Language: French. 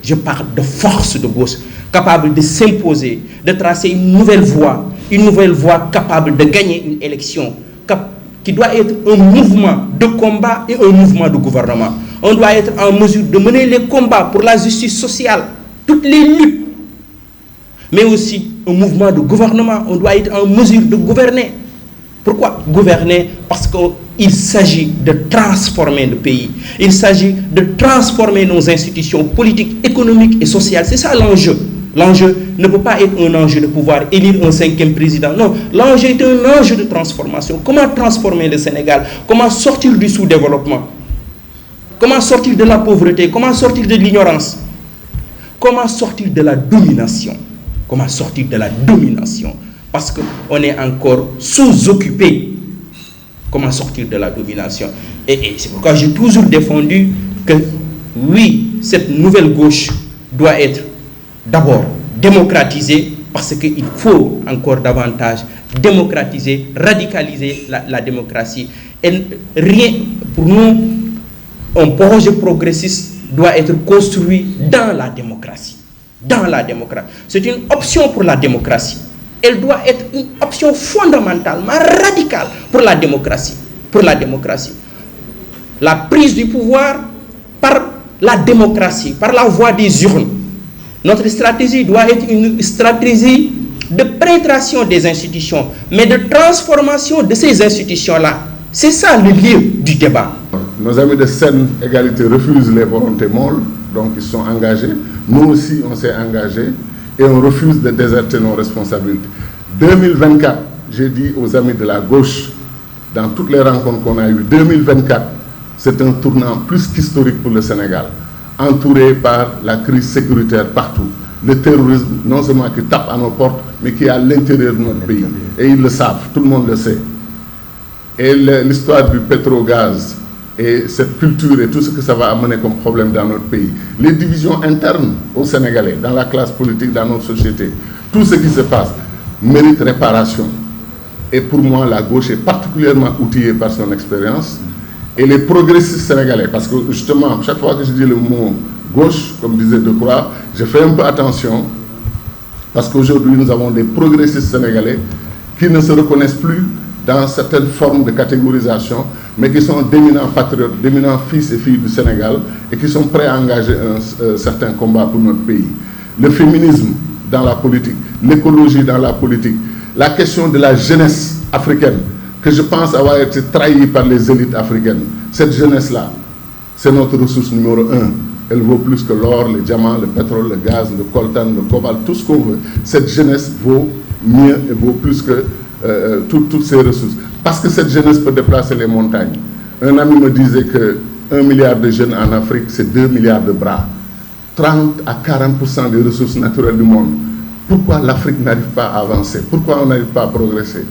Je parle de force de gauche, capable de s'imposer, de tracer une nouvelle voie capable de gagner une élection, qui doit être un mouvement de combat et un mouvement de gouvernement. On doit être en mesure de mener les combats pour la justice sociale, toutes les luttes, mais aussi un mouvement de gouvernement. On doit être en mesure de gouverner. Pourquoi gouverner? Parce qu'il s'agit de transformer le pays. Il s'agit de transformer nos institutions politiques, économiques et sociales. C'est ça l'enjeu. L'enjeu ne peut pas être un enjeu de pouvoir élire un 5e président. Non, l'enjeu est un enjeu de transformation. Comment transformer le Sénégal? Comment sortir du sous-développement? Comment sortir de la pauvreté? Comment sortir de l'ignorance? Comment sortir de la domination? Comment sortir de la domination? Parce qu'on est encore sous-occupé. Comment sortir de la domination? Et c'est pourquoi j'ai toujours défendu que, oui, cette nouvelle gauche doit être d'abord démocratisée, parce qu'il faut encore davantage démocratiser, radicaliser la démocratie. Et rien, pour nous, un projet progressiste doit être construit dans la démocratie. Dans la démocratie. C'est une option pour la démocratie. Elle doit être une option fondamentalement radicale pour la démocratie. Pour la démocratie. La prise du pouvoir par la démocratie, par la voie des urnes. Notre stratégie doit être une stratégie de pénétration des institutions, mais de transformation de ces institutions-là. C'est ça le lieu du débat. Nos amis de Sen Égalité refusent les volontés molles, donc ils sont engagés. Nous aussi, on s'est engagés et on refuse de déserter nos responsabilités. 2024, j'ai dit aux amis de la gauche, dans toutes les rencontres qu'on a eues, 2024, c'est un tournant plus qu'historique pour le Sénégal, entouré par la crise sécuritaire partout. Le terrorisme, non seulement qui tape à nos portes, mais qui est à l'intérieur de notre pays. Et ils le savent, tout le monde le sait. Et l'histoire du pétrogaz et cette culture et tout ce que ça va amener comme problème dans notre pays. Les divisions internes aux Sénégalais, dans la classe politique, dans notre société, tout ce qui se passe mérite réparation. Et pour moi, la gauche est particulièrement outillée par son expérience. Et les progressistes sénégalais, parce que justement, chaque fois que je dis le mot gauche, comme disait Decroix, je fais un peu attention, parce qu'aujourd'hui, nous avons des progressistes sénégalais qui ne se reconnaissent plus dans certaines formes de catégorisation, mais qui sont d'éminents patriotes, d'éminents fils et filles du Sénégal, et qui sont prêts à engager un certain combat pour notre pays. Le féminisme dans la politique, l'écologie dans la politique, la question de la jeunesse africaine, que je pense avoir été trahie par les élites africaines. Cette jeunesse-là, c'est notre ressource numéro 1. Elle vaut plus que l'or, le diamant, le pétrole, le gaz, le coltan, le cobalt, tout ce qu'on veut. Cette jeunesse vaut mieux et vaut plus que toutes ces ressources. Parce que cette jeunesse peut déplacer les montagnes. Un ami me disait que 1 milliard de jeunes en Afrique, c'est 2 milliards de bras. 30 à 40% des ressources naturelles du monde. Pourquoi l'Afrique n'arrive pas à avancer? Pourquoi on n'arrive pas à progresser?